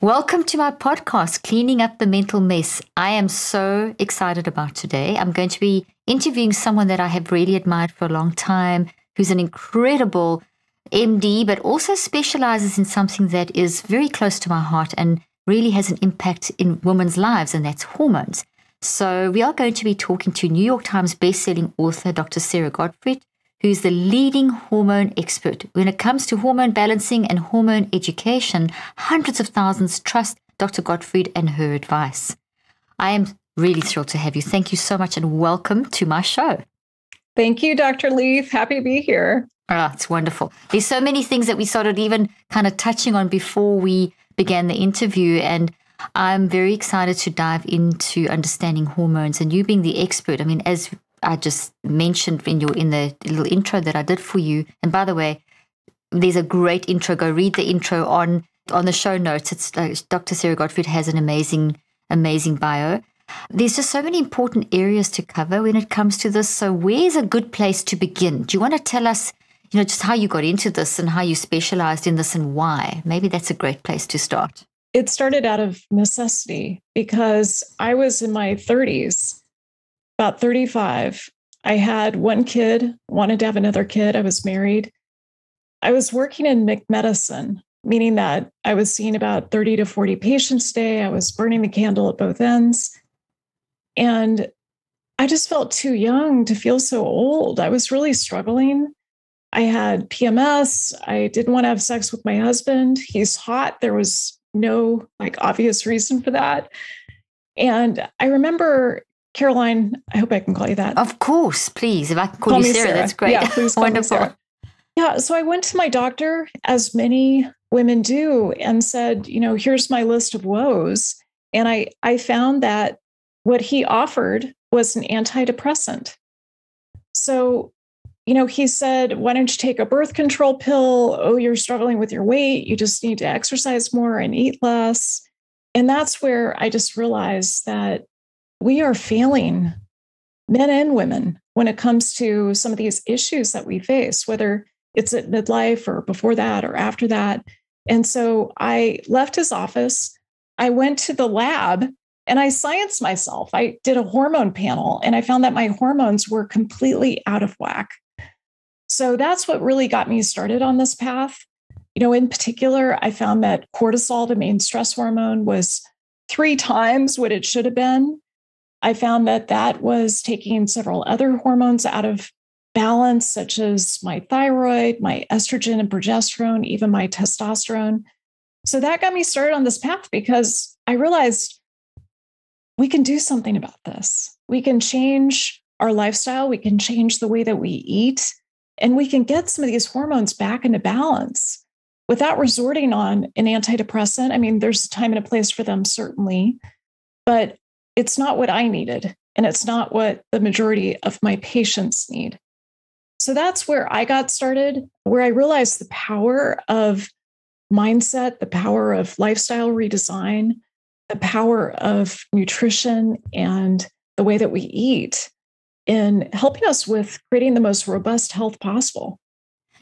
Welcome to my podcast, Cleaning Up the Mental Mess. I am so excited about today. I'm going to be interviewing someone that I have really admired for a long time, who's an incredible MD, but also specializes in something that is very close to my heart and really has an impact in women's lives, and that's hormones. So we are going to be talking to New York Times bestselling author, Dr. Sara Gottfried, who's the leading hormone expert. When it comes to hormone balancing and hormone education, hundreds of thousands trust Dr. Gottfried and her advice. I am really thrilled to have you. Thank you so much and welcome to my show. Thank you, Dr. Leaf. Happy to be here. Oh, it's wonderful. There's so many things that we started even kind of touching on before we began the interview, and I'm very excited to dive into understanding hormones and you being the expert. I mean, as I just mentioned in the little intro that I did for you. And by the way, there's a great intro. Go read the intro on the show notes. It's Dr. Sara Gottfried has an amazing bio. There's just so many important areas to cover when it comes to this. So where's a good place to begin? Do you want to tell us, just how you got into this and how you specialized in this and why? Maybe that's a great place to start. It started out of necessity because I was in my 30s. About 35, I had one kid, wanted to have another kid. I was married. I was working in medicine, meaning that I was seeing about 30 to 40 patients a day. I was burning the candle at both ends. And I just felt too young to feel so old. I was really struggling. I had PMS. I didn't want to have sex with my husband. He's hot. There was no obvious reason for that. And I remember Caroline, I hope I can call you that. Of course, please. If I can call you Sarah, that's great. Yeah, please call Wonderful. me Sarah. Yeah, so I went to my doctor, as many women do, and said, here's my list of woes. And I found that what he offered was an antidepressant. So, he said, why don't you take a birth control pill? Oh, you're struggling with your weight. You just need to exercise more and eat less. And that's where I just realized that we are failing, men and women, when it comes to some of these issues that we face, whether it's at midlife or before that or after that. And so I left his office. I went to the lab and I scienced myself. I did a hormone panel and I found that my hormones were completely out of whack. So that's what really got me started on this path. In particular, I found that cortisol, the main stress hormone, was 3 times what it should have been. I found that was taking several other hormones out of balance, such as my thyroid, my estrogen and progesterone, even my testosterone. So that got me started on this path because I realized we can do something about this. We can change our lifestyle. We can change the way that we eat, and we can get some of these hormones back into balance without resorting on an antidepressant. I mean, there's a time and a place for them, certainly, but it's not what I needed, and it's not what the majority of my patients need. So that's where I got started, where I realized the power of mindset, the power of lifestyle redesign, the power of nutrition and the way that we eat in helping us with creating the most robust health possible.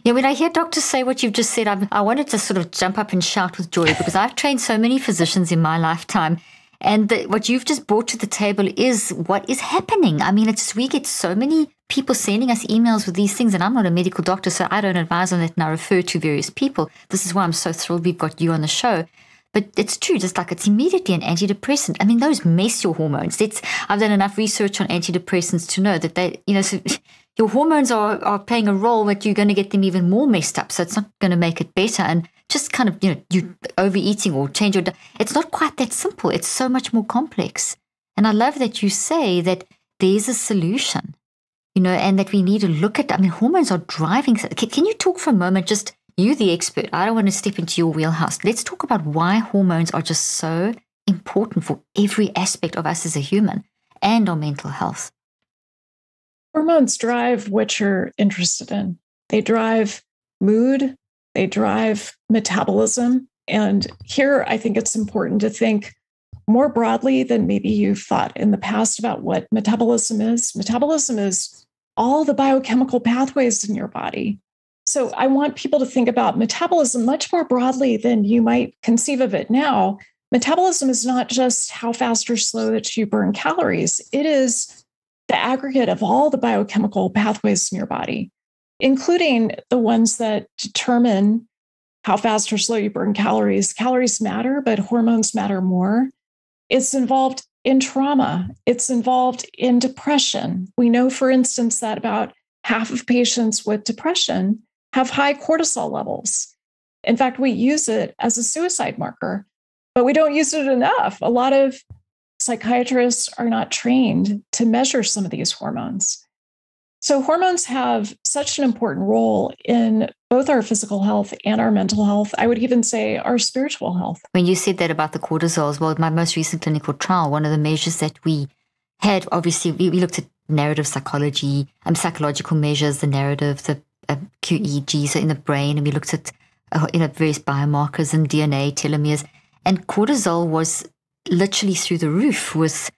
Yeah, when I hear doctors say what you've just said, I wanted to sort of jump up and shout with joy because I've trained so many physicians in my lifetime. And what you've just brought to the table is what is happening. I mean, we get so many people sending us emails with these things, and I'm not a medical doctor, so I don't advise on it, and I refer to various people. This is why I'm so thrilled we've got you on the show. But it's true, just like it's immediately an antidepressant. I mean, those mess your hormones. I've done enough research on antidepressants to know that so your hormones are playing a role, but you're going to get them even more messed up. So it's not going to make it better. And just kind of, you overeating or change your diet. It's not quite that simple. It's so much more complex. And I love that you say that there's a solution, and that we need to look at, hormones are driving. Can you talk for a moment, just you, the expert? I don't want to step into your wheelhouse. Let's talk about why hormones are just so important for every aspect of us as a human and our mental health. Hormones drive what you're interested in. They drive mood, they drive metabolism. And here, I think it's important to think more broadly than maybe you've thought in the past about what metabolism is. Metabolism is all the biochemical pathways in your body. So I want people to think about metabolism much more broadly than you might conceive of it now. Metabolism is not just how fast or slow that you burn calories. It is the aggregate of all the biochemical pathways in your body, including the ones that determine how fast or slow you burn calories. Calories matter, but hormones matter more. It's involved in trauma. It's involved in depression. We know, for instance, that about half of patients with depression have high cortisol levels. In fact, we use it as a suicide marker, but we don't use it enough. A lot of psychiatrists are not trained to measure some of these hormones. So hormones have such an important role in both our physical health and our mental health. I would even say our spiritual health. When you said that about the cortisol as well, my most recent clinical trial, one of the measures that we had, obviously, we looked at narrative psychology, psychological measures, the narrative, the QEEG, so in the brain, and we looked at various biomarkers and DNA, telomeres, and cortisol was literally through the roof with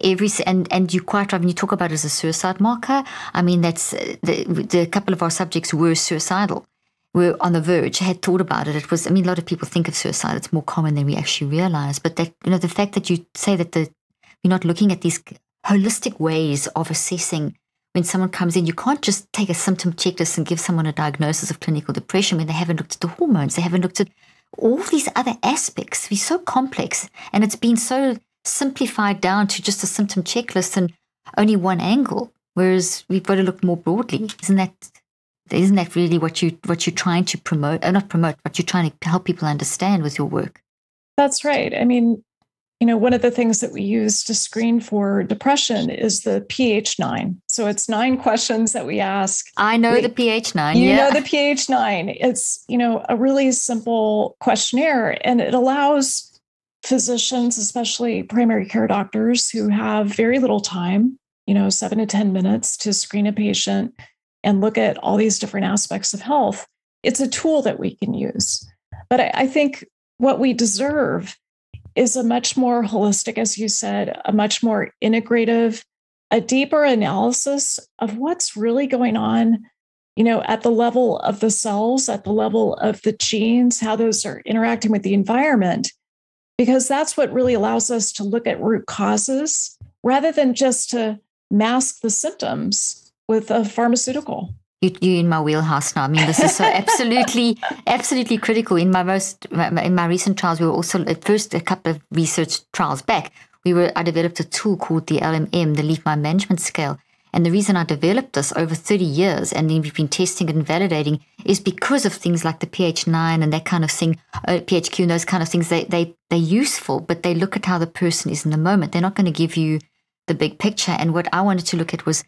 and you're quite right when you talk about it as a suicide marker. I mean, that's the couple of our subjects were suicidal, were on the verge, had thought about it. It was, I mean, a lot of people think of suicide. It's more common than we actually realize. But that, the fact that you say that we're not looking at these holistic ways of assessing when someone comes in, you can't just take a symptom checklist and give someone a diagnosis of clinical depression when they haven't looked at the hormones. They haven't looked at all these other aspects. It's so complex, and it's been so simplified down to just a symptom checklist and only one angle. Whereas we've got to look more broadly. Isn't that really what you're trying to promote? Not promote, but you're trying to help people understand with your work. That's right. I mean, one of the things that we use to screen for depression is the PH9. So it's 9 questions that we ask. I know the PH9. You know the PH9. It's, a really simple questionnaire, and it allows physicians, especially primary care doctors who have very little time, 7 to 10 minutes to screen a patient and look at all these different aspects of health. It's a tool that we can use. But I think what we deserve is a much more holistic, as you said, a much more integrative, a deeper analysis of what's really going on, at the level of the cells, at the level of the genes, how those are interacting with the environment, because that's what really allows us to look at root causes rather than just to mask the symptoms with a pharmaceutical. You're in my wheelhouse now. I mean, this is so absolutely critical. In my recent trials, we were also at first a couple of research trials back. I developed a tool called the LMM, the Leaf Mind Management Scale. And the reason I developed this over 30 years, and then we've been testing it and validating, is because of things like the PH9 and that kind of thing, PHQ and those kind of things. They're useful, but they look at how the person is in the moment. They're not going to give you the big picture. And what I wanted to look at was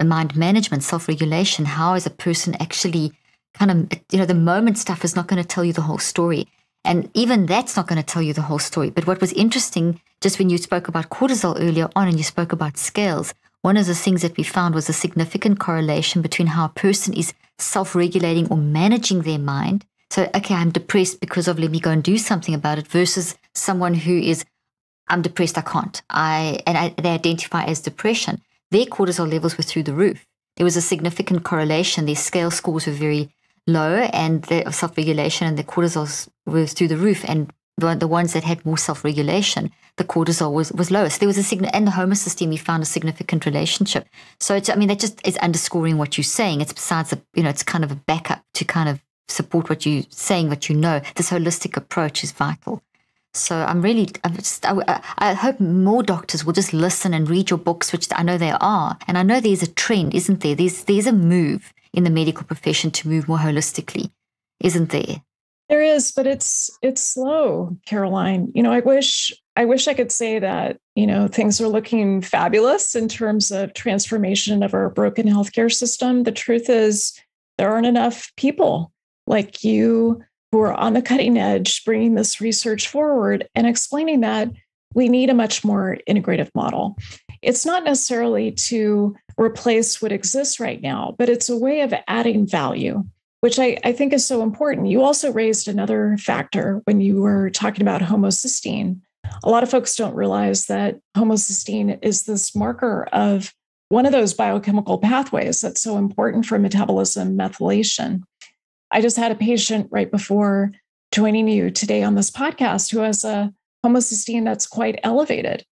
mind management, self-regulation. How is a person actually kind of, the moment stuff is not going to tell you the whole story. And even that's not going to tell you the whole story. But what was interesting, just when you spoke about cortisol earlier on and you spoke about scales, one of the things that we found was a significant correlation between how a person is self-regulating or managing their mind. So, okay, I'm depressed because of, let me go and do something about it, versus someone who is, I'm depressed, I can't. They identify as depression. Their cortisol levels were through the roof. There was a significant correlation. Their scale scores were very low, and their self-regulation and the cortisol were through the roof. And the ones that had more self-regulation, the cortisol was lower. So there was and the homocysteine, we found a significant relationship. So that just is underscoring what you're saying. It's besides, it's kind of a backup to kind of support what you're saying, what you know. This holistic approach is vital. So I hope more doctors will just listen and read your books, which I know they are. And I know there's a trend, isn't there? There's a move in the medical profession to move more holistically, isn't there? There is, but it's slow, Caroline. I wish I could say that, things are looking fabulous in terms of transformation of our broken healthcare system. The truth is there aren't enough people like you who are on the cutting edge, bringing this research forward and explaining that we need a much more integrative model. It's not necessarily to replace what exists right now, but it's a way of adding value, which I think is so important. You also raised another factor when you were talking about homocysteine. A lot of folks don't realize that homocysteine is this marker of one of those biochemical pathways that's so important for metabolism, methylation. I just had a patient right before joining you today on this podcast who has a homocysteine that's quite elevated.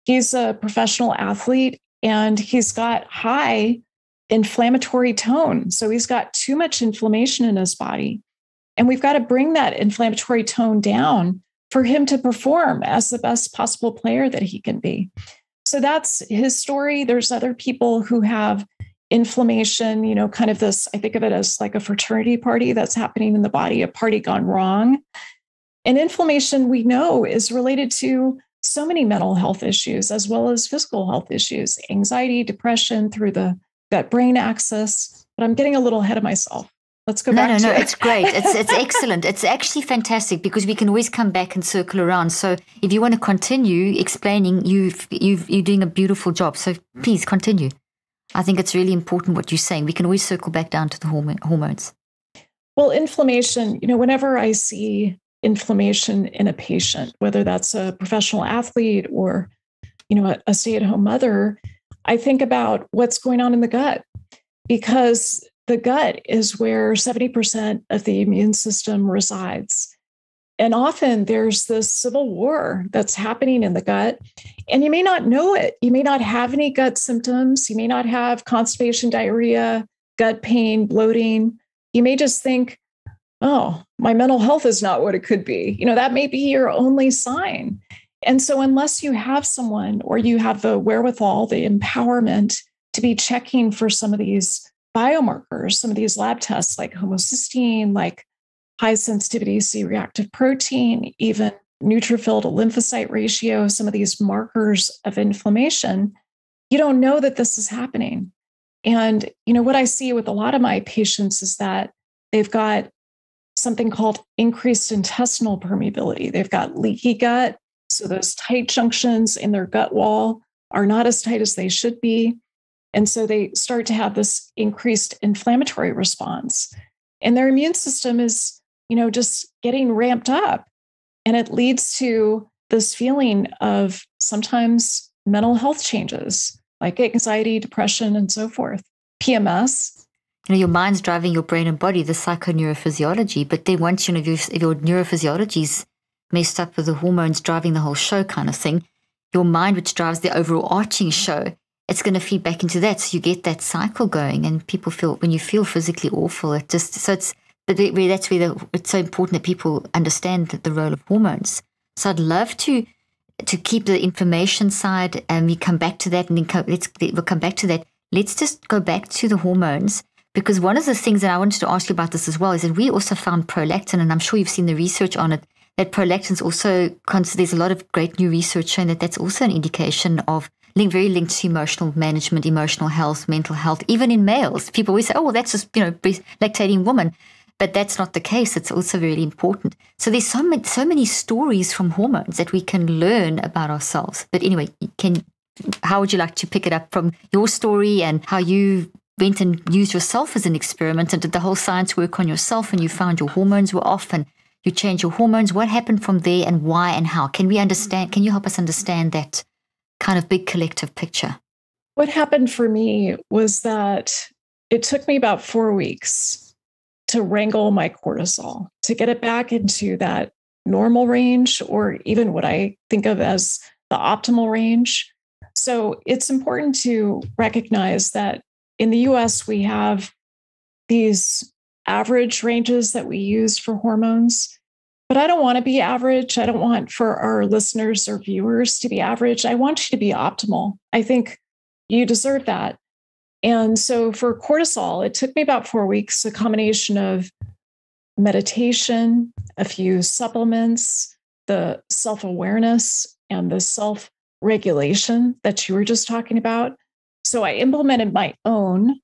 He's a professional athlete and he's got high inflammatory tone. So he's got too much inflammation in his body. And we've got to bring that inflammatory tone down for him to perform as the best possible player that he can be. So that's his story. There's other people who have inflammation, kind of this, I think of it as like a fraternity party that's happening in the body, a party gone wrong. And inflammation, we know, is related to so many mental health issues as well as physical health issues, anxiety, depression through the gut-brain axis. But I'm getting a little ahead of myself. Let's go back to it. It's great. It's excellent. It's actually fantastic because we can always come back and circle around. So if you want to continue explaining, you're doing a beautiful job. So please continue. I think it's really important what you're saying. We can always circle back down to the hormones. Well, inflammation, whenever I see inflammation in a patient, whether that's a professional athlete or, a stay-at-home mother, I think about what's going on in the gut, because the gut is where 70% of the immune system resides. And often there's this civil war that's happening in the gut, and you may not know it. You may not have any gut symptoms. You may not have constipation, diarrhea, gut pain, bloating. You may just think, oh, my mental health is not what it could be. That may be your only sign. And so unless you have someone or you have the wherewithal, the empowerment to be checking for some of these biomarkers, some of these lab tests like homocysteine, like high sensitivity C-reactive protein, even neutrophil to lymphocyte ratio, some of these markers of inflammation, you don't know that this is happening. And, what I see with a lot of my patients is that they've got something called increased intestinal permeability. They've got leaky gut. So those tight junctions in their gut wall are not as tight as they should be. And so they start to have this increased inflammatory response. And their immune system is, just getting ramped up. And it leads to this feeling of sometimes mental health changes like anxiety, depression, and so forth. PMS. Your mind's driving your brain and body, the psychoneurophysiology. But then once, if your neurophysiology's messed up with the hormones driving the whole show kind of thing, your mind, which drives the overall arching show, it's going to feed back into that. So you get that cycle going, and people feel, when you feel physically awful, that's where it's so important that people understand the role of hormones. So I'd love to keep the information side, and we come back to that, and then we'll come back to that. Let's just go back to the hormones, because one of the things that I wanted to ask you about this as well is that we also found prolactin, and I'm sure you've seen the research on it, that prolactin's also, there's a lot of great new research showing that that's also an indication of very linked to emotional management, emotional health, mental health, even in males. People always say, oh, well, that's just, lactating woman. But that's not the case. It's also very important. So there's so many stories from hormones that we can learn about ourselves. But anyway, how would you like to pick it up from your story and how you went and used yourself as an experiment and did the whole science work on yourself, and you found your hormones were off and you changed your hormones? What happened from there, and why and how? Can you help us understand that kind of big collective picture? What happened for me was that it took me about 4 weeks to wrangle my cortisol, to get it back into that normal range, or even what I think of as the optimal range. So it's important to recognize that in the US, we have these average ranges that we use for hormones, but I don't want to be average. I don't want for our listeners or viewers to be average. I want you to be optimal. I think you deserve that. And so for cortisol, it took me about 4 weeks, a combination of meditation, a few supplements, the self-awareness, and the self-regulation that you were just talking about. So I implemented my own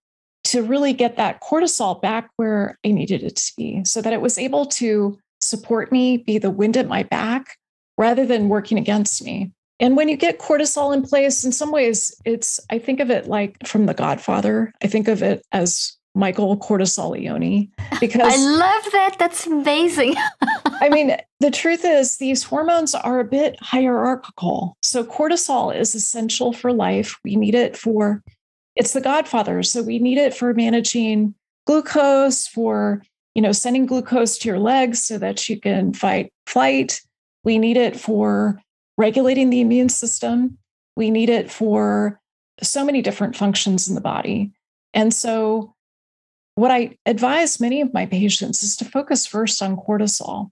to really get that cortisol back where I needed it to be, so that it was able to support me, be the wind at my back, rather than working against me. And when you get cortisol in place, in some ways, I think of it like from The Godfather. I think of it as Michael Cortisolione, because I love that. That's amazing. I mean, the truth is these hormones are a bit hierarchical. So cortisol is essential for life. We need it it's The Godfather. So we need it for managing glucose, for sending glucose to your legs so that you can fight flight. We need it for regulating the immune system. We need it for so many different functions in the body. And so what I advise many of my patients is to focus first on cortisol.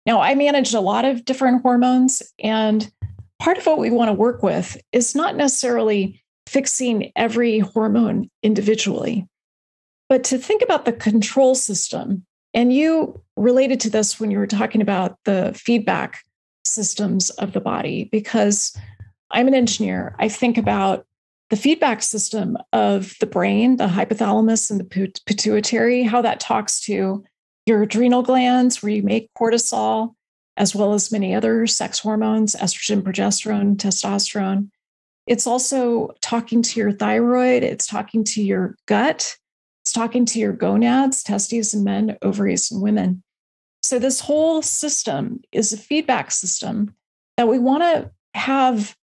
Now, I manage a lot of different hormones, and part of what we want to work with is not necessarily fixing every hormone individually, but to think about the control system. And you related to this when you were talking about the feedback systems of the body, because I'm an engineer. I think about the feedback system of the brain, the hypothalamus and the pituitary, how that talks to your adrenal glands, where you make cortisol, as well as many other sex hormones, estrogen, progesterone, testosterone. It's also talking to your thyroid. It's talking to your gut. It's talking to your gonads, testes in men, ovaries in women. So this whole system is a feedback system that we want to have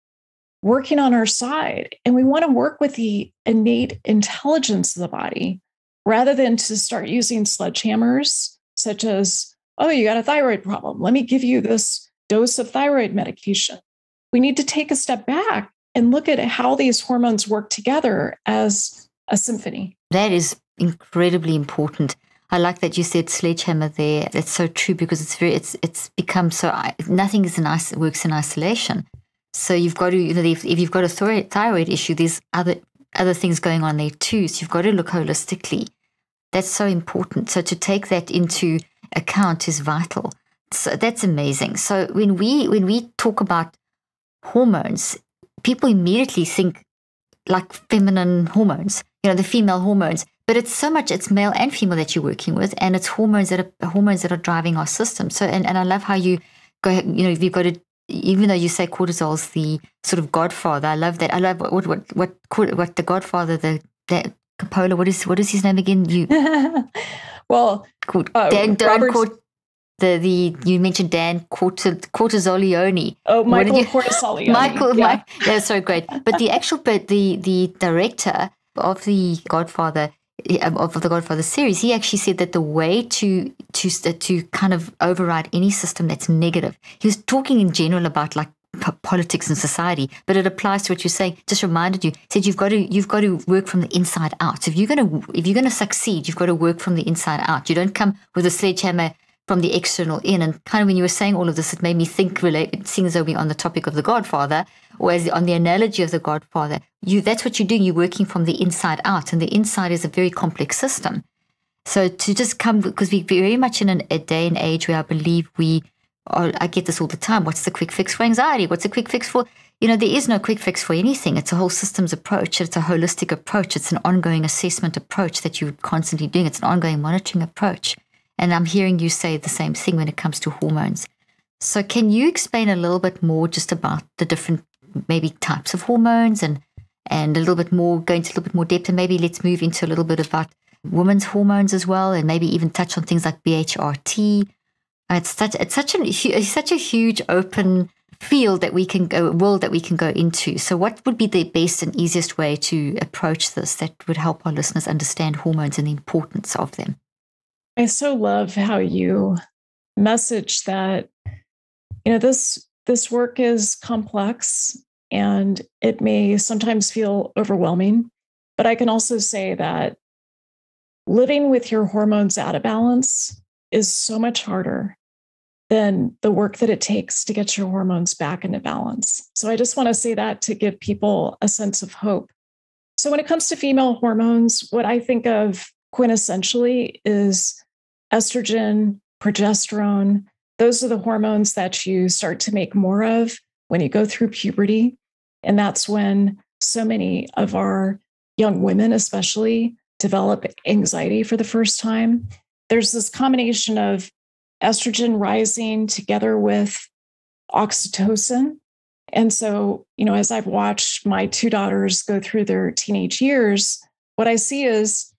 working on our side. And we want to work with the innate intelligence of the body rather than to start using sledgehammers, such as, oh, you got a thyroid problem. Let me give you this dose of thyroid medication. We need to take a step back and look at how these hormones work together as a symphony. That is incredibly important. I like that you said sledgehammer there. That's so true, because it's become so, nothing works in isolation. So you've got to, if you've got a thyroid issue, there's other things going on there too. So you've got to look holistically. That's so important. So to take that into account is vital. So that's amazing. So when we talk about hormones, people immediately think like feminine hormones, the female hormones. But it's male and female that you're working with, and it's hormones that are driving our system. So and I love how you go, you've got to, even though you say cortisol's the sort of godfather, I love that. I love what the godfather, the Coppola, what is his name again? Well, Dan you mentioned Dan Cortisolioni. Oh, Michael Cortisolioni. Mike, that's so great. But the director of the Godfather, of the Godfather series, he actually said that the way to kind of override any system that's negative, he was talking in general about like politics and society, but it applies to what you're saying. Just reminded you, said you've got to work from the inside out. So if you're gonna succeed, you've got to work from the inside out. You don't come with a sledgehammer from the external in. And kind of when you were saying all of this, it made me think, seeing as though we're on the topic of the Godfather, or on the analogy of the Godfather, that's what you're doing. You're working from the inside out, and the inside is a very complex system. So to just come, because we're very much in a day and age where I believe I get this all the time. What's the quick fix for anxiety? What's the quick fix for, there is no quick fix for anything. It's a whole systems approach. It's a holistic approach. It's an ongoing assessment approach that you're constantly doing. It's an ongoing monitoring approach. And I'm hearing you say the same thing when it comes to hormones. So can you explain a little bit more just about the different maybe types of hormones and a little bit more, go into a little bit more depth, and maybe let's move into a little bit about women's hormones as well, and maybe even touch on things like BHRT. It's such a huge open field that we can go into. So what would be the best and easiest way to approach this that would help our listeners understand hormones and the importance of them? I so love how you message that, this work is complex and it may sometimes feel overwhelming, but I can also say that living with your hormones out of balance is so much harder than the work that it takes to get your hormones back into balance. So I just want to say that to give people a sense of hope. So when it comes to female hormones, what I think of quintessentially is estrogen, progesterone. Those are the hormones that you start to make more of when you go through puberty. And that's when so many of our young women, especially, develop anxiety for the first time. There's this combination of estrogen rising together with oxytocin. And so, as I've watched my two daughters go through their teenage years, what I see is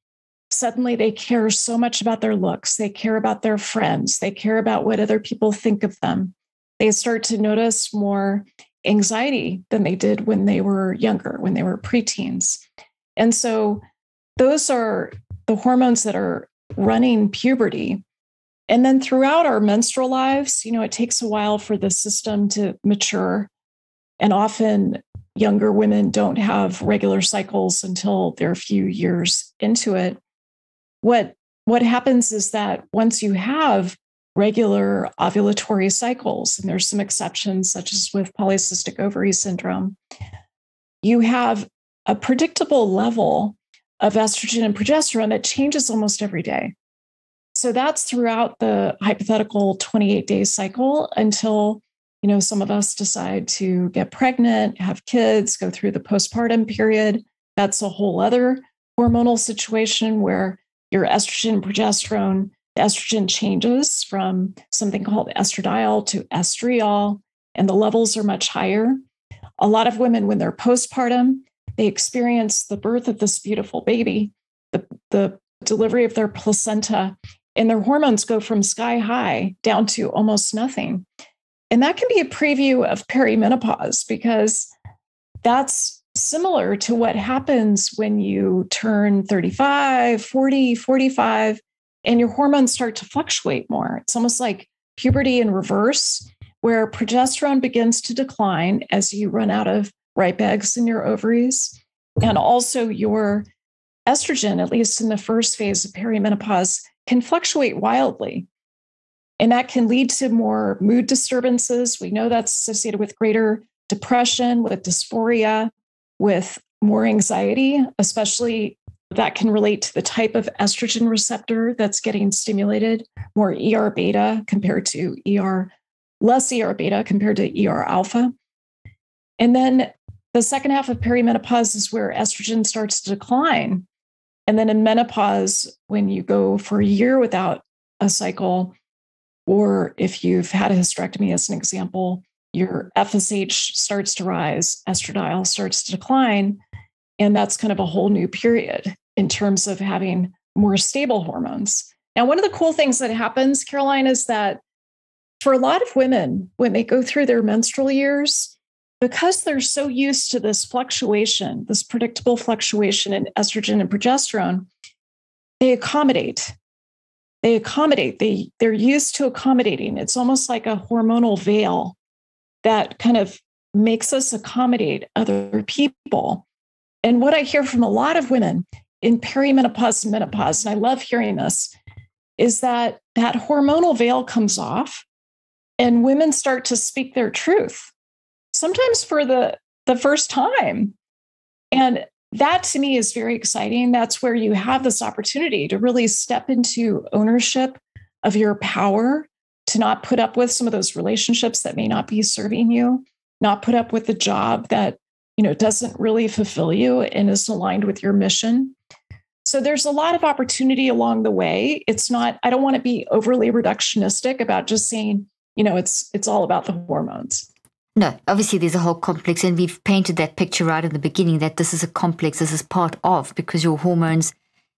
suddenly they care so much about their looks. They care about their friends. They care about what other people think of them. They start to notice more anxiety than they did when they were younger, when they were preteens. And so those are the hormones that are running puberty. And then throughout our menstrual lives, it takes a while for the system to mature. And often younger women don't have regular cycles until they're a few years into it. What happens is that once you have regular ovulatory cycles, and there's some exceptions, such as with polycystic ovary syndrome, you have a predictable level of estrogen and progesterone that changes almost every day. So that's throughout the hypothetical 28-day cycle until, some of us decide to get pregnant, have kids, go through the postpartum period. That's a whole other hormonal situation where your estrogen and progesterone, the estrogen changes from something called estradiol to estriol, and the levels are much higher. A lot of women, when they're postpartum, they experience the birth of this beautiful baby, the delivery of their placenta, and their hormones go from sky high down to almost nothing. And that can be a preview of perimenopause, because that's similar to what happens when you turn 35, 40, 45, and your hormones start to fluctuate more. It's almost like puberty in reverse, where progesterone begins to decline as you run out of ripe eggs in your ovaries. And also your estrogen, at least in the first phase of perimenopause, can fluctuate wildly. And that can lead to more mood disturbances. We know that's associated with greater depression, with dysphoria, with more anxiety, especially that can relate to the type of estrogen receptor that's getting stimulated, more ER beta compared to less ER beta compared to ER alpha. And then the second half of perimenopause is where estrogen starts to decline. And then in menopause, when you go for a year without a cycle, or if you've had a hysterectomy as an example, your FSH starts to rise, estradiol starts to decline. And that's kind of a whole new period in terms of having more stable hormones. Now, one of the cool things that happens, Caroline, is that for a lot of women, when they go through their menstrual years, because they're so used to this fluctuation, this predictable fluctuation in estrogen and progesterone, they accommodate. They're used to accommodating. It's almost like a hormonal veil that kind of makes us accommodate other people. And what I hear from a lot of women in perimenopause and menopause, and I love hearing this, is that hormonal veil comes off and women start to speak their truth, sometimes for the first time. And that to me is very exciting. That's where you have this opportunity to really step into ownership of your power, to not put up with some of those relationships that may not be serving you, not put up with the job that, doesn't really fulfill you and is aligned with your mission. So there's a lot of opportunity along the way. I don't want to be overly reductionistic about just saying, it's all about the hormones. No, obviously there's a whole complex, and we've painted that picture right in the beginning that this is a complex, this is part of, because your hormones,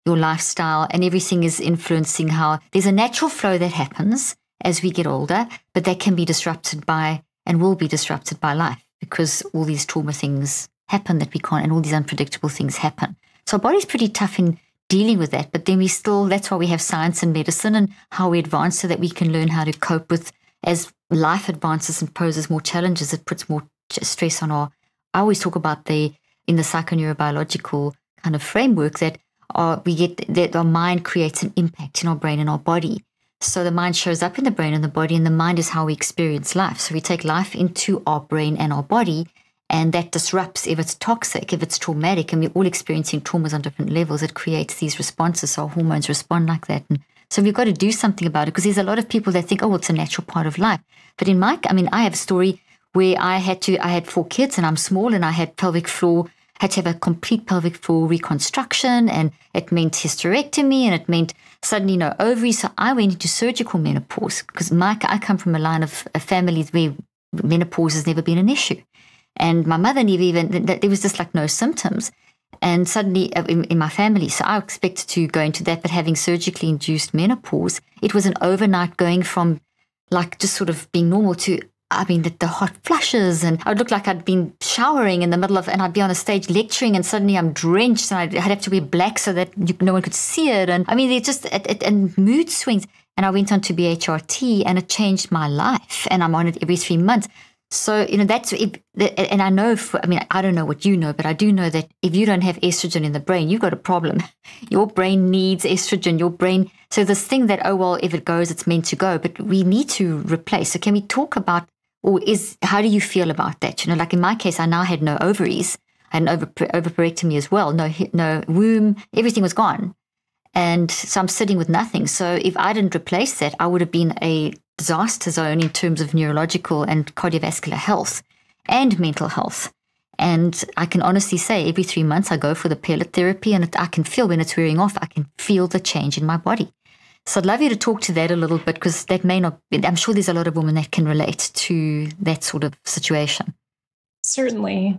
your lifestyle, and everything is influencing how there's a natural flow that happens as we get older, but that can be disrupted by and will be disrupted by life, because all these trauma things happen that we can't, and all these unpredictable things happen. So our body's pretty tough in dealing with that, but then that's why we have science and medicine and how we advance so that we can learn how to cope with, as life advances and poses more challenges, it puts more stress on I always talk about in the psychoneurobiological kind of framework that our mind creates an impact in our brain and our body. So the mind shows up in the brain and the body, and the mind is how we experience life. So we take life into our brain and our body, and that disrupts, if it's toxic, if it's traumatic, and we're all experiencing traumas on different levels, it creates these responses. So our hormones respond like that. And so we've got to do something about it, because there's a lot of people that think, oh, it's a natural part of life. But I have a story where I had 4 kids and I'm small, and I had had to have a complete pelvic floor reconstruction, and it meant hysterectomy, and it meant suddenly no ovaries. So I went into surgical menopause, because I come from a line of a family where menopause has never been an issue. And my mother never even, there was just like no symptoms. And suddenly in my family, so I expected to go into that, but having surgically induced menopause, it was an overnight going from like just sort of being normal to I mean, the hot flushes, and I would look like I'd been showering in the middle of, and I'd be on a stage lecturing, and suddenly I'm drenched, and I'd have to wear black so that no one could see it. And I mean, it just, and mood swings. And I went on to BHRT, and it changed my life. And I'm on it every 3 months. So, that's, and I know, I don't know what you know, but I do know that if you don't have estrogen in the brain, you've got a problem. Your brain needs estrogen, so this thing that, if it goes, it's meant to go, but we need to replace. So can we talk about, how do you feel about that? Like in my case, I now had no ovaries, I had an ovarectomy as well, no womb, everything was gone. And so I'm sitting with nothing. So if I didn't replace that, I would have been a disaster zone in terms of neurological and cardiovascular health and mental health. And I can honestly say every 3 months I go for the pellet therapy, and I can feel when it's wearing off, I can feel the change in my body. So I'd love you to talk to that a little bit, because that may not, I'm sure there's a lot of women that can relate to that sort of situation. Certainly.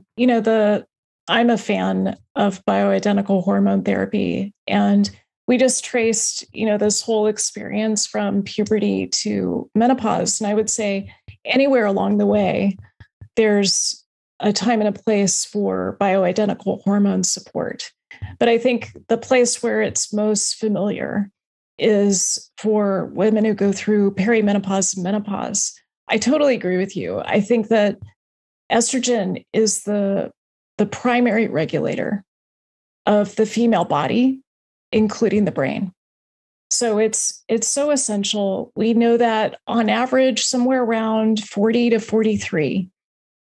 I'm a fan of bioidentical hormone therapy, and we just traced, this whole experience from puberty to menopause. And I would say anywhere along the way, there's a time and a place for bioidentical hormone support. But I think the place where it's most familiar is for women who go through perimenopause and menopause. I totally agree with you. I think that estrogen is the primary regulator of the female body, including the brain. So it's so essential. We know that on average, somewhere around 40 to 43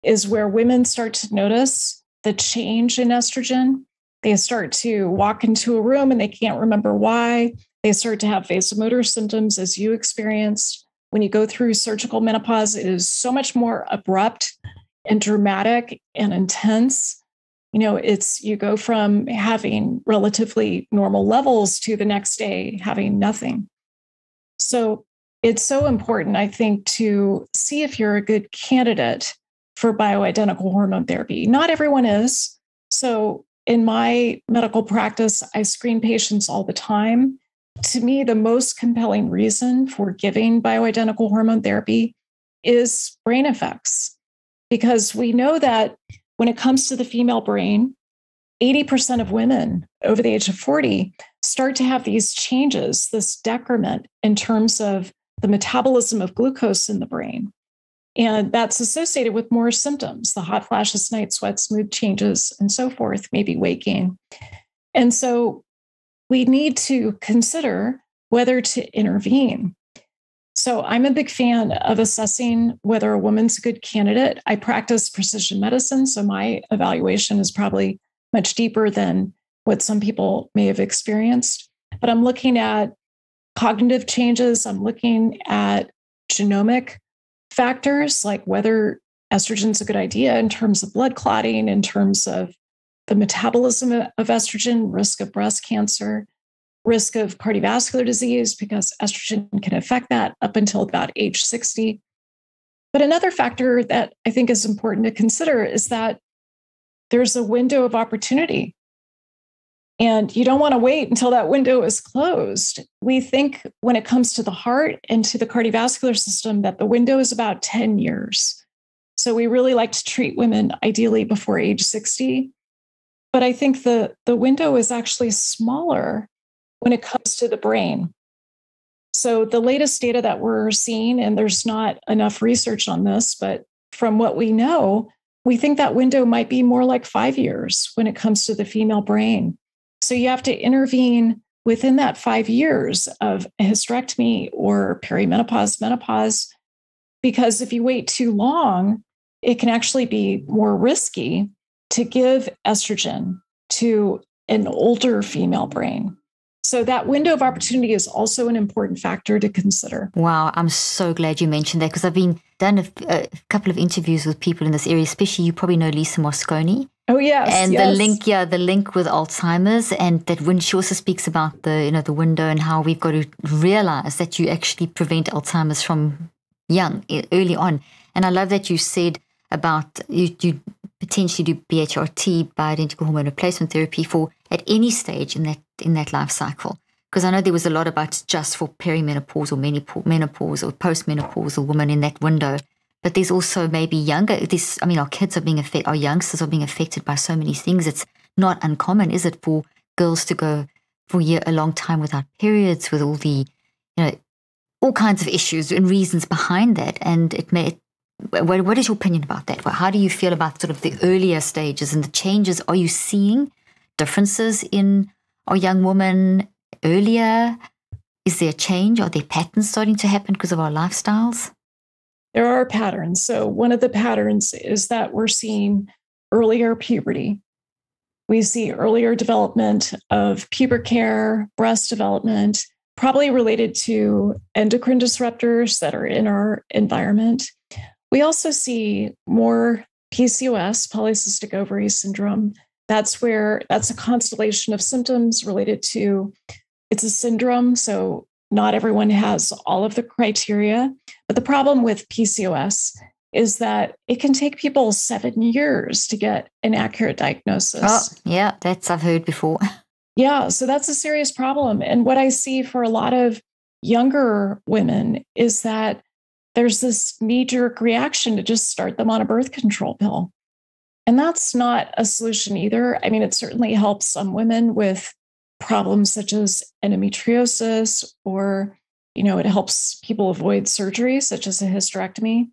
is where women start to notice the change in estrogen. They start to walk into a room and they can't remember why. They start to have vasomotor symptoms, as you experienced. When you go through surgical menopause, it is so much more abrupt and dramatic and intense. You go from having relatively normal levels to the next day having nothing. So it's so important, I think, to see if you're a good candidate for bioidentical hormone therapy. Not everyone is. So in my medical practice, I screen patients all the time. To me, the most compelling reason for giving bioidentical hormone therapy is brain effects, because we know that when it comes to the female brain, 80% of women over the age of 40 start to have these changes, this decrement in terms of the metabolism of glucose in the brain. And that's associated with more symptoms, the hot flashes, night sweats, mood changes, and so forth, maybe weight gain. And so we need to consider whether to intervene. So I'm a big fan of assessing whether a woman's a good candidate. I practice precision medicine, so my evaluation is probably much deeper than what some people may have experienced. But I'm looking at cognitive changes. I'm looking at genomic factors, like whether estrogen is a good idea in terms of blood clotting, in terms of the metabolism of estrogen, risk of breast cancer, risk of cardiovascular disease, because estrogen can affect that up until about age 60. But another factor that I think is important to consider is that there's a window of opportunity. And you don't want to wait until that window is closed. We think when it comes to the heart and to the cardiovascular system that the window is about 10 years. So we really like to treat women ideally before age 60. But I think the window is actually smaller when it comes to the brain. So the latest data that we're seeing, and there's not enough research on this, but from what we know, we think that window might be more like 5 years when it comes to the female brain. So you have to intervene within that 5 years of a hysterectomy or perimenopause, menopause, because if you wait too long, it can actually be more risky to give estrogen to an older female brain. So that window of opportunity is also an important factor to consider. Wow, I'm so glad you mentioned that, because I've done a couple of interviews with people in this area, especially you probably know Lisa Mosconi. Oh, yes. And yes. the link with Alzheimer's, and that when she also speaks about the window and how we've got to realize that you actually prevent Alzheimer's from early on. And I love that you said about you potentially do BHRT, bioidentical hormone replacement therapy, for at any stage in that life cycle. Because I know there was a lot about just for perimenopause or menopause or postmenopausal women in that window. But there's also maybe our kids are being affected, our youngsters are being affected by so many things. It's not uncommon, is it, for girls to go for a long time without periods, with all the, all kinds of issues and reasons behind that. And what is your opinion about that? How do you feel about sort of the earlier stages and the changes? Are you seeing differences in our young women earlier? Is there a change? Are there patterns starting to happen because of our lifestyles? There are patterns. So one of the patterns is that we're seeing earlier puberty. We see earlier development of pubic hair, breast development, probably related to endocrine disruptors that are in our environment. We also see more PCOS, polycystic ovary syndrome. That's a constellation of symptoms related to, it's a syndrome. So not everyone has all of the criteria. But the problem with PCOS is that it can take people 7 years to get an accurate diagnosis. Oh, yeah, I've heard before. Yeah, so that's a serious problem. And what I see for a lot of younger women is that there's this knee-jerk reaction to just start them on a birth control pill. And that's not a solution either. I mean, it certainly helps some women with problems such as endometriosis, or, it helps people avoid surgery such as a hysterectomy.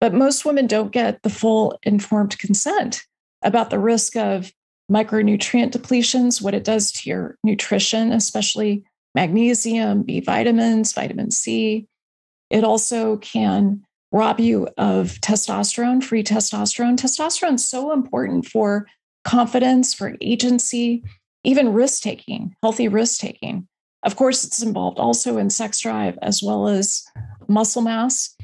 But most women don't get the full informed consent about the risk of micronutrient depletions, what it does to your nutrition, especially magnesium, B vitamins, vitamin C. It also can rob you of testosterone, free testosterone. Testosterone is so important for confidence, for agency, even risk-taking, healthy risk-taking. Of course, it's involved also in sex drive as well as muscle mass.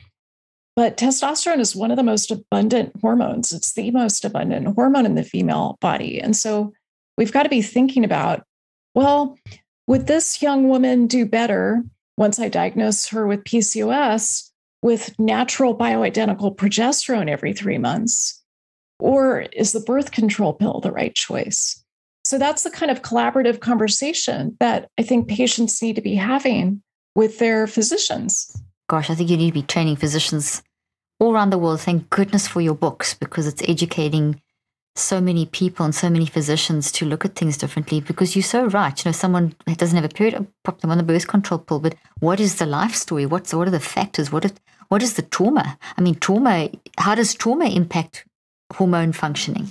But testosterone is one of the most abundant hormones. It's the most abundant hormone in the female body. And so we've got to be thinking about, well, would this young woman do better once I diagnose her with PCOS with natural bioidentical progesterone every 3 months? Or is the birth control pill the right choice? So that's the kind of collaborative conversation that I think patients need to be having with their physicians. Gosh, I think you need to be training physicians all around the world. Thank goodness for your books, because it's educating so many people and so many physicians to look at things differently. Because you're so right. Someone that doesn't have a period, pop them on the birth control pill. But what is the life story? What are the factors? What is the trauma? I mean, how does trauma impact hormone functioning?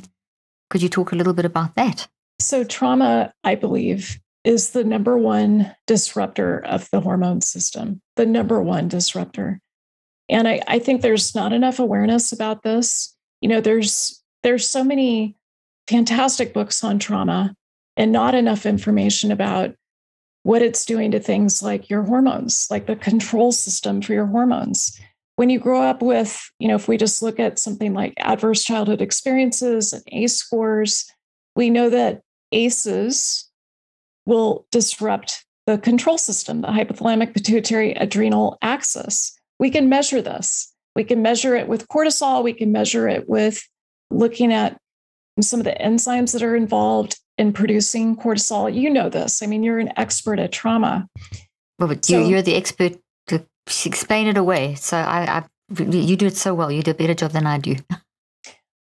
Could you talk a little bit about that? So trauma, I believe, is the number one disruptor of the hormone system, the number one disruptor. And I think there's not enough awareness about this. There's so many fantastic books on trauma and not enough information about what it's doing to things like your hormones, like the control system for your hormones. When you grow up with, if we just look at something like adverse childhood experiences and ACE scores, we know that ACEs will disrupt the control system, the hypothalamic pituitary adrenal axis. We can measure this. We can measure it with cortisol. We can measure it with looking at some of the enzymes that are involved in producing cortisol. You know this. I mean, you're an expert at trauma. Well, but you're the expert to explain it away. So you do it so well. You do a better job than I do.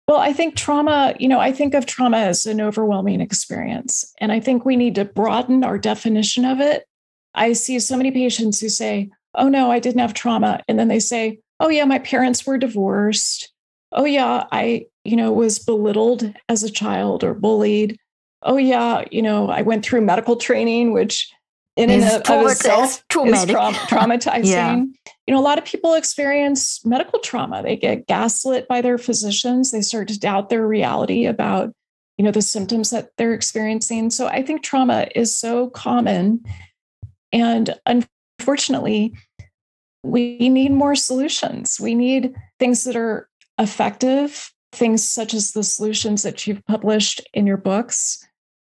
Well, I think trauma, I think of trauma as an overwhelming experience. And I think we need to broaden our definition of it. I see so many patients who say, oh, no, I didn't have trauma. And then they say, oh, yeah, my parents were divorced. Oh, yeah, I, was belittled as a child or bullied. Oh, yeah, I went through medical training, which in and of itself is traumatizing. Yeah. A lot of people experience medical trauma. They get gaslit by their physicians. They start to doubt their reality about, the symptoms that they're experiencing. So I think trauma is so common. And unfortunately, we need more solutions. We need things that are effective, things such as the solutions that you've published in your books.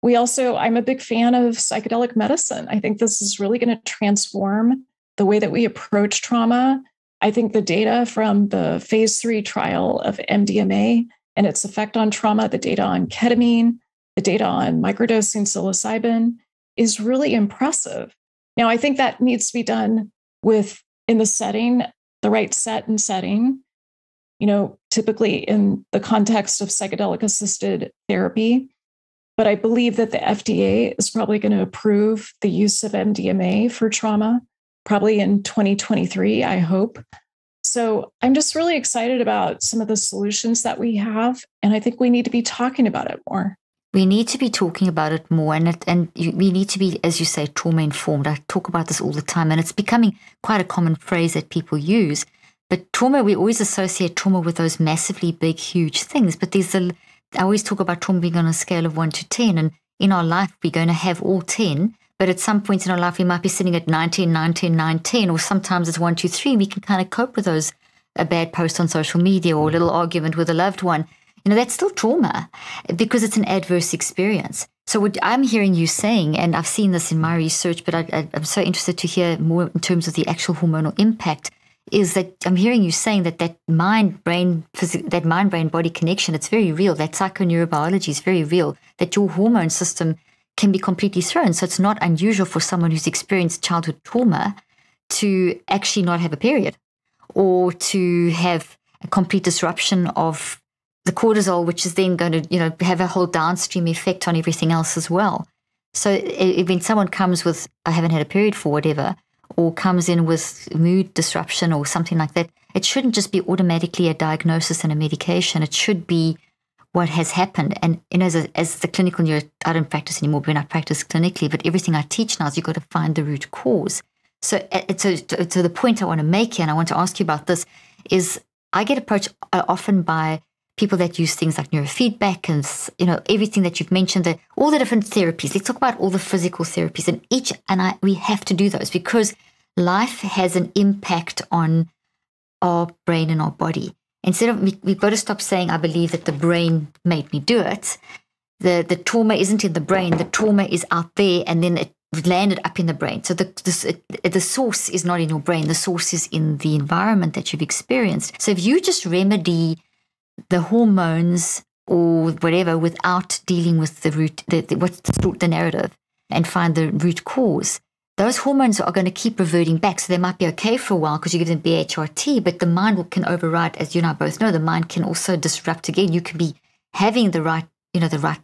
I'm a big fan of psychedelic medicine. I think this is really going to transform the way that we approach trauma. I think the data from the phase 3 trial of MDMA and its effect on trauma, the data on ketamine, the data on microdosing psilocybin is really impressive. Now, I think that needs to be done in the setting, the right set and setting. typically in the context of psychedelic assisted therapy. But I believe that the FDA is probably going to approve the use of MDMA for trauma, probably in 2023, I hope. So I'm just really excited about some of the solutions that we have. And I think we need to be talking about it more. We need to be talking about it more, we need to be, as you say, trauma informed. I talk about this all the time, and it's becoming quite a common phrase that people use. But trauma, we always associate trauma with those massively big, huge things. But I always talk about trauma being on a scale of 1 to 10. And in our life, we're going to have all 10. But at some points in our life, we might be sitting at 19, 19, 19, or sometimes it's 1, 2, 3. We can kind of cope with those, a bad post on social media or a little argument with a loved one. That's still trauma because it's an adverse experience. So what I'm hearing you saying, and I've seen this in my research, but I'm so interested to hear more in terms of the actual hormonal impact, is that I'm hearing you saying that mind-brain body connection, it's very real. That psychoneurobiology is very real, that your hormone system can be completely thrown. So it's not unusual for someone who's experienced childhood trauma to actually not have a period or to have a complete disruption of the cortisol, which is then going to, have a whole downstream effect on everything else as well. So when someone comes with, I haven't had a period for whatever, or comes in with mood disruption or something like that, it shouldn't just be automatically a diagnosis and a medication. It should be what has happened. And as the clinical neuro, I don't practice anymore when I practice clinically, but everything I teach now is you've got to find the root cause. So to the point I want to make here, and I want to ask you about this, is I get approached often by people that use things like neurofeedback and, everything that you've mentioned, all the different therapies. Let's talk about all the physical therapies, and we have to do those because life has an impact on our brain and our body. Instead of, we've got to stop saying, I believe that the brain made me do it. The trauma isn't in the brain. The trauma is out there, and then it landed up in the brain. So the source is not in your brain. The source is in the environment that you've experienced. So if you just remedy the hormones or whatever without dealing with the root, what's the narrative, and find the root cause, those hormones are going to keep reverting back. So they might be okay for a while because you give them BHRT, but the mind can override, as you and I both know, the mind can also disrupt again. You can be having the right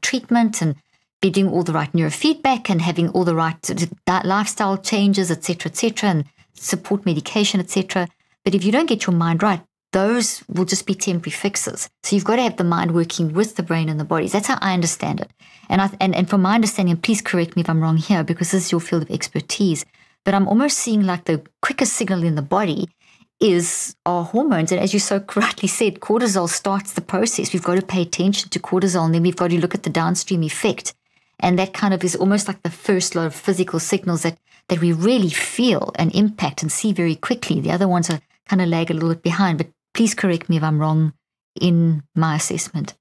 treatment and be doing all the right neurofeedback and having all the right lifestyle changes, et cetera, and support medication, et cetera. But if you don't get your mind right, those will just be temporary fixes. So you've got to have the mind working with the brain and the bodies. That's how I understand it. And from my understanding, and please correct me if I'm wrong here, because this is your field of expertise, but I'm almost seeing like the quickest signal in the body is our hormones. And as you so correctly said, cortisol starts the process. We've got to pay attention to cortisol, and then we've got to look at the downstream effect. And that kind of is almost like the first lot of physical signals that we really feel and impact and see very quickly. The other ones are kind of lag a little bit behind, but please correct me if I'm wrong in my assessment.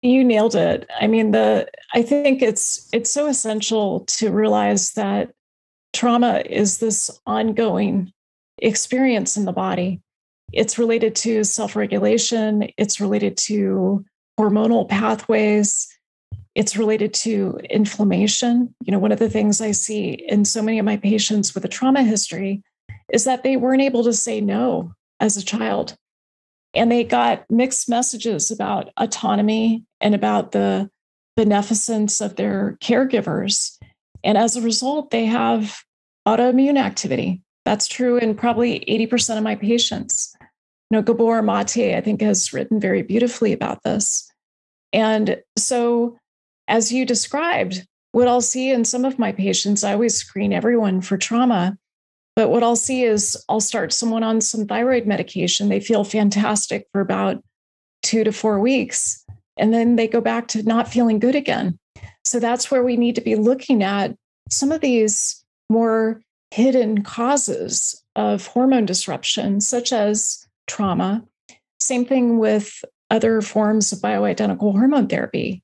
You nailed it. I mean, I think it's so essential to realize that trauma is this ongoing experience in the body. It's related to self-regulation. It's related to hormonal pathways. It's related to inflammation. One of the things I see in so many of my patients with a trauma history is that they weren't able to say no as a child. And they got mixed messages about autonomy and about the beneficence of their caregivers. And as a result, they have autoimmune activity. That's true in probably 80% of my patients. Gabor Mate, I think, has written very beautifully about this. And so, as you described, what I'll see in some of my patients, I always screen everyone for trauma. But what I'll see is I'll start someone on some thyroid medication. They feel fantastic for about 2 to 4 weeks, and then they go back to not feeling good again. So that's where we need to be looking at some of these more hidden causes of hormone disruption, such as trauma. Same thing with other forms of bioidentical hormone therapy.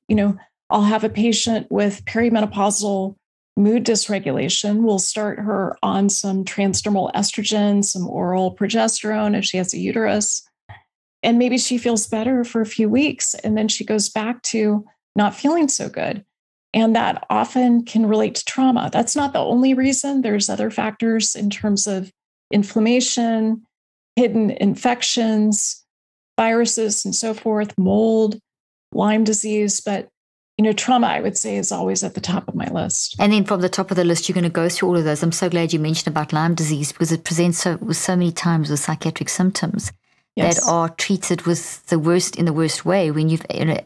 I'll have a patient with perimenopausal mood dysregulation. We'll start her on some transdermal estrogen, some oral progesterone if she has a uterus. And maybe she feels better for a few weeks, and then she goes back to not feeling so good. And that often can relate to trauma. That's not the only reason. There's other factors in terms of inflammation, hidden infections, viruses and so forth, mold, Lyme disease, but trauma, I would say, is always at the top of my list. And then from the top of the list, you're going to go through all of those. I'm so glad you mentioned about Lyme disease because it presents so many times with psychiatric symptoms that are treated with the worst way when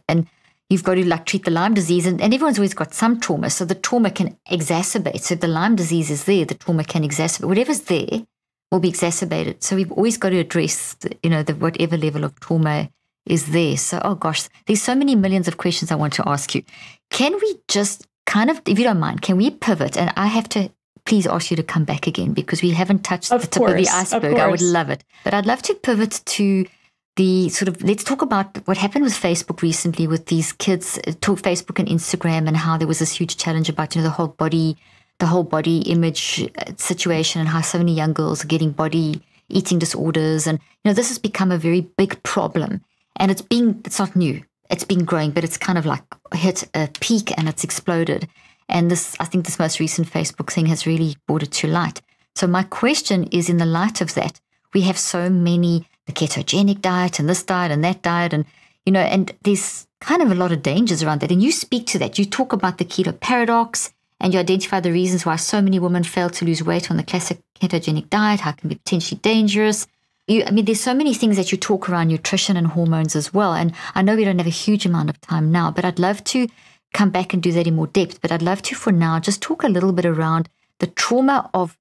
and you've got to treat the Lyme disease and everyone's always got some trauma. So the trauma can exacerbate. So if the Lyme disease is there, the trauma can exacerbate. Whatever's there will be exacerbated. So we've always got to address, the whatever level of trauma is there. So, oh gosh, there's so many millions of questions I want to ask you. Can we just kind of, if you don't mind, can we pivot? And I have to please ask you to come back again because we haven't touched the tip of the iceberg. I would love it. But I'd love to pivot to the let's talk about what happened with Facebook recently with these kids, Facebook and Instagram, and how there was this huge challenge about, the whole body image situation and how so many young girls are getting body eating disorders. And, this has become a very big problem. And it's not new. It's been growing, but it's kind of hit a peak and it's exploded. And I think this most recent Facebook thing has really brought it to light. So my question is, in the light of that, we have so many, the ketogenic diet and this diet and that diet, and, and there's kind of a lot of dangers around that. And you speak to that. You talk about the keto paradox and you identify the reasons why so many women fail to lose weight on the classic ketogenic diet, how it can be potentially dangerous. There's so many things that you talk around nutrition and hormones as well. And I know we don't have a huge amount of time now, but I'd love to come back and do that in more depth. But I'd love to, for now, just talk a little bit around the trauma of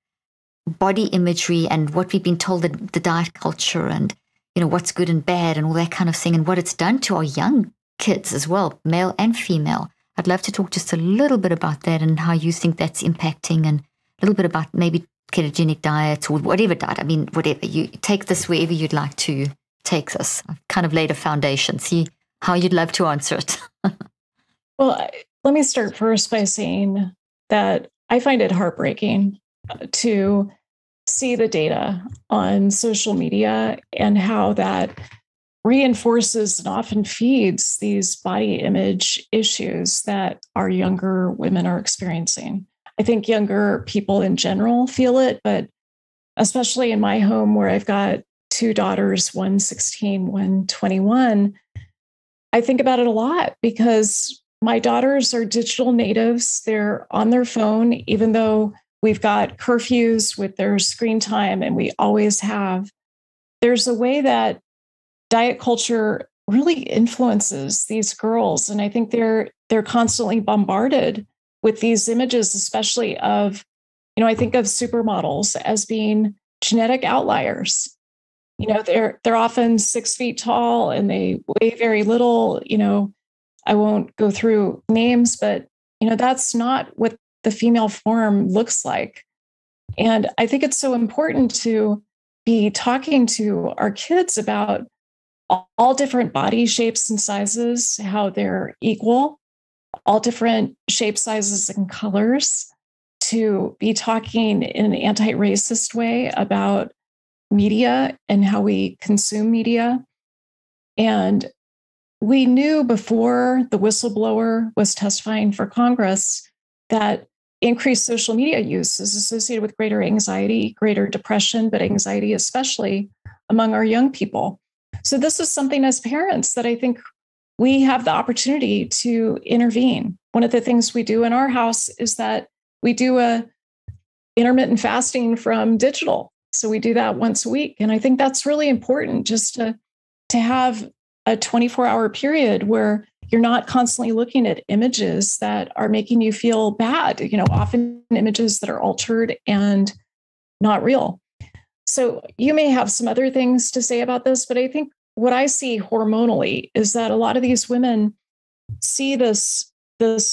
body imagery and what we've been told, the diet culture and, what's good and bad and all that kind of thing and what it's done to our young kids as well, male and female. I'd love to talk just a little bit about that and how you think that's impacting and a little bit about maybe ketogenic diets or whatever diet. Whatever. You take this wherever you'd like to take this. I've kind of laid a foundation. See how you'd love to answer it. Well, let me start first by saying that I find it heartbreaking to see the data on social media and how that reinforces and often feeds these body image issues that our younger women are experiencing. I think younger people in general feel it, but especially in my home where I've got two daughters, one 16, one 21, I think about it a lot because my daughters are digital natives. They're on their phone, even though we've got curfews with their screen time, and we always have. There's a way that diet culture really influences these girls. And I think they're constantly bombarded with these images, especially of, I think of supermodels as being genetic outliers. They're often 6 feet tall and they weigh very little. I won't go through names, but, that's not what the female form looks like. And I think it's so important to be talking to our kids about all different body shapes and sizes, how they're equal, all different shape sizes and colors, to be talking in an anti-racist way about media and how we consume media. And we knew before the whistleblower was testifying for Congress that increased social media use is associated with greater anxiety, greater depression, but anxiety especially among our young people. So this is something as parents that I think we have the opportunity to intervene. One of the things we do in our house is that we do a intermittent fasting from digital. So we do that once a week. And I think that's really important, just to have a 24-hour period where you're not constantly looking at images that are making you feel bad, often images that are altered and not real. So you may have some other things to say about this, but I think what I see hormonally is that a lot of these women see this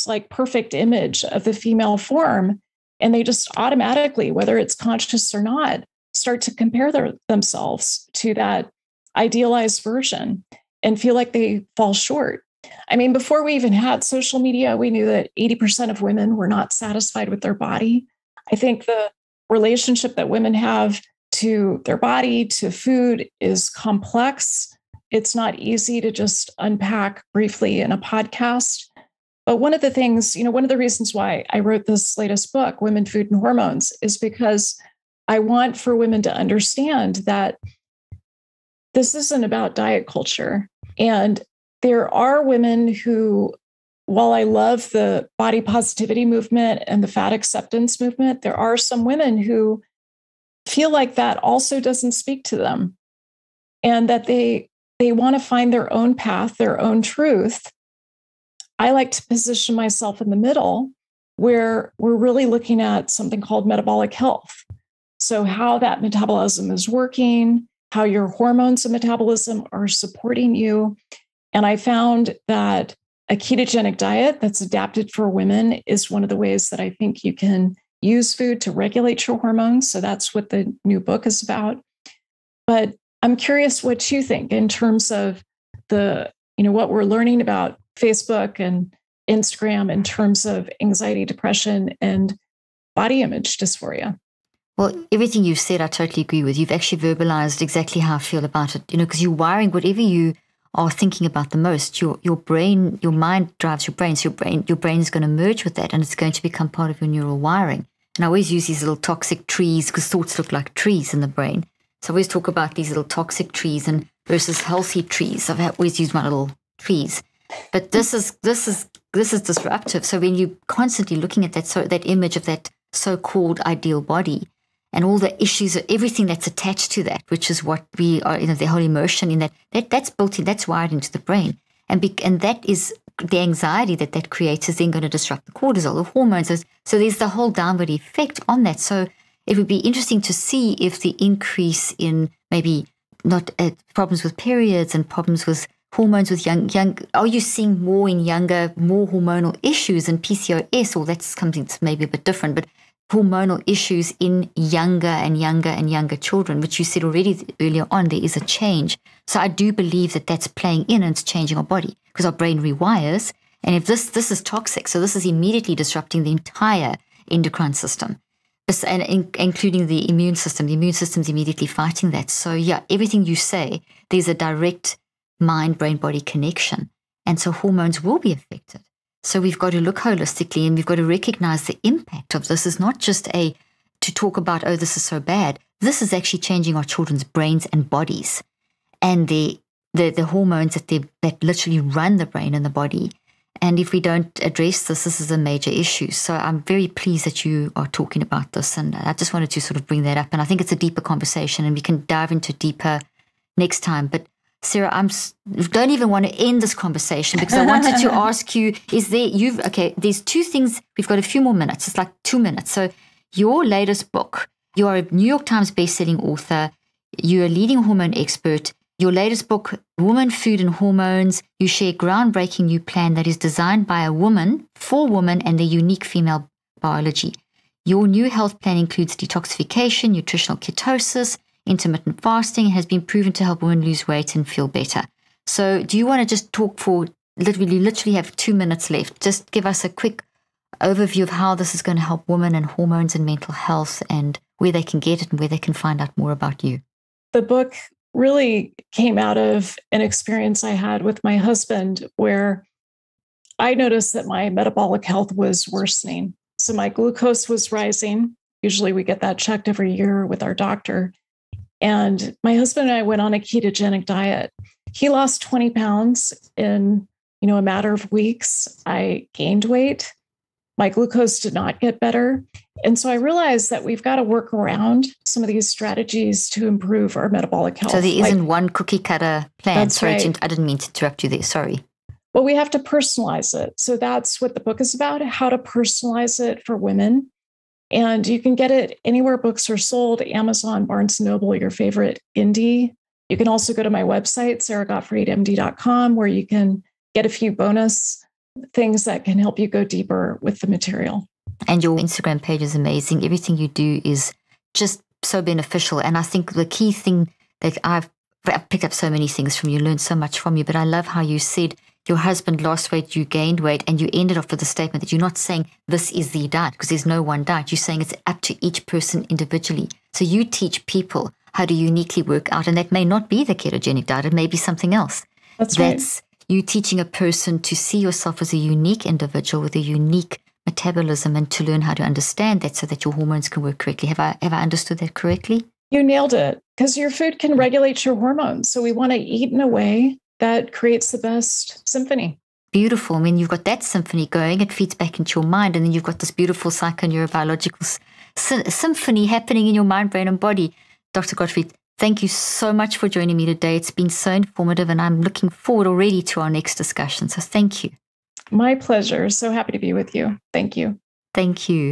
like perfect image of the female form, and they just automatically, whether it's conscious or not, start to compare themselves to that idealized version and feel like they fall short. Before we even had social media, we knew that 80% of women were not satisfied with their body. I think the relationship that women have to their body, to food, is complex. It's not easy to just unpack briefly in a podcast. But one of the things, one of the reasons why I wrote this latest book, Women, Food, and Hormones, is because I want for women to understand that this isn't about diet culture. And there are women who, while I love the body positivity movement and the fat acceptance movement, there are some women who feel like that also doesn't speak to them, and that they want to find their own path, their own truth. I like to position myself in the middle, where we're really looking at something called metabolic health. So how that metabolism is working, how your hormones and metabolism are supporting you. And I found that a ketogenic diet that's adapted for women is one of the ways that I think you can use food to regulate your hormones. So that's what the new book is about. But I'm curious what you think in terms of what we're learning about Facebook and Instagram in terms of anxiety, depression, and body image dysphoria. Well, everything you've said, I totally agree with. You've actually verbalized exactly how I feel about it, because you're wiring whatever you are thinking about the most. Your brain, your mind drives your brain. So your brain is going to merge with that, and it's going to become part of your neural wiring. And I always use these little toxic trees, because thoughts look like trees in the brain. So I always talk about these little toxic trees and versus healthy trees. I've always used my little trees. But this is disruptive. So when you're constantly looking at that image of that so-called ideal body and all the issues, everything that's attached to that, which is what we are, the whole emotion in that's built in, that's wired into the brain. And that is the anxiety that creates is then going to disrupt the cortisol, the hormones. So there's the whole downward effect on that. So it would be interesting to see if the increase in maybe not problems with periods and problems with hormones with young, are you seeing more in younger, more hormonal issues in PCOS, or that's something that's maybe a bit different, but hormonal issues in younger and younger children, which you said already earlier on, there is a change. So I do believe that that's playing in and it's changing our body because our brain rewires. And if this is toxic, so this is immediately disrupting the entire endocrine system, and including the immune system. The immune system is immediately fighting that. So yeah, everything you say, there's a direct mind-brain-body connection. And so hormones will be affected. So we've got to look holistically, and we've got to recognize the impact of this is not just to talk about, oh, this is so bad. This is actually changing our children's brains and bodies, and the hormones that literally run the brain and the body. And if we don't address this is a major issue. So I'm very pleased that you are talking about this, and I just wanted to sort of bring that up. And I think it's a deeper conversation, and we can dive into deeper next time. But Sarah, don't even want to end this conversation because I wanted to ask you, there's two things. We've got a few more minutes. It's like 2 minutes. So your latest book, you are a New York Times bestselling author. You're a leading hormone expert. Your latest book, Woman, Food and Hormones, you share a groundbreaking new plan that is designed by a woman, for women and their unique female biology. Your new health plan includes detoxification, nutritional ketosis, intermittent fasting, and has been proven to help women lose weight and feel better. So do you want to just talk for literally have 2 minutes left? Just give us a quick overview of how this is going to help women and hormones and mental health and where they can get it and where they can find out more about you. The book really came out of an experience I had with my husband where I noticed that my metabolic health was worsening. So my glucose was rising. Usually we get that checked every year with our doctor. And my husband and I went on a ketogenic diet. He lost 20 pounds in, a matter of weeks. I gained weight. My glucose did not get better. And so I realized that we've got to work around some of these strategies to improve our metabolic health. So there isn't one cookie cutter plan. That's Sorry, right. I didn't mean to interrupt you there. Sorry. Well, we have to personalize it. So that's what the book is about, how to personalize it for women. And you can get it anywhere books are sold, Amazon, Barnes & Noble, your favorite indie. You can also go to my website, sarahgottfriedmd.com, where you can get a few bonus things that can help you go deeper with the material. And your Instagram page is amazing. Everything you do is just so beneficial. And I think the key thing that I've picked up so many things from you, learned so much from you, but I love how you said your husband lost weight, you gained weight, and you ended off with the statement that you're not saying this is the diet because there's no one diet. You're saying it's up to each person individually. So you teach people how to uniquely work out, and that may not be the ketogenic diet. It may be something else. That's right. You teaching a person to see yourself as a unique individual with a unique metabolism and to learn how to understand that so that your hormones can work correctly. Have I understood that correctly? You nailed it, because your food can regulate your hormones. So we want to eat in a way that creates the best symphony. Beautiful. I mean, you've got that symphony going, it feeds back into your mind, and then you've got this beautiful psychoneurobiological symphony happening in your mind, brain, and body. Dr. Gottfried, thank you so much for joining me today. It's been so informative, and I'm looking forward already to our next discussion. So thank you. My pleasure. So happy to be with you. Thank you. Thank you.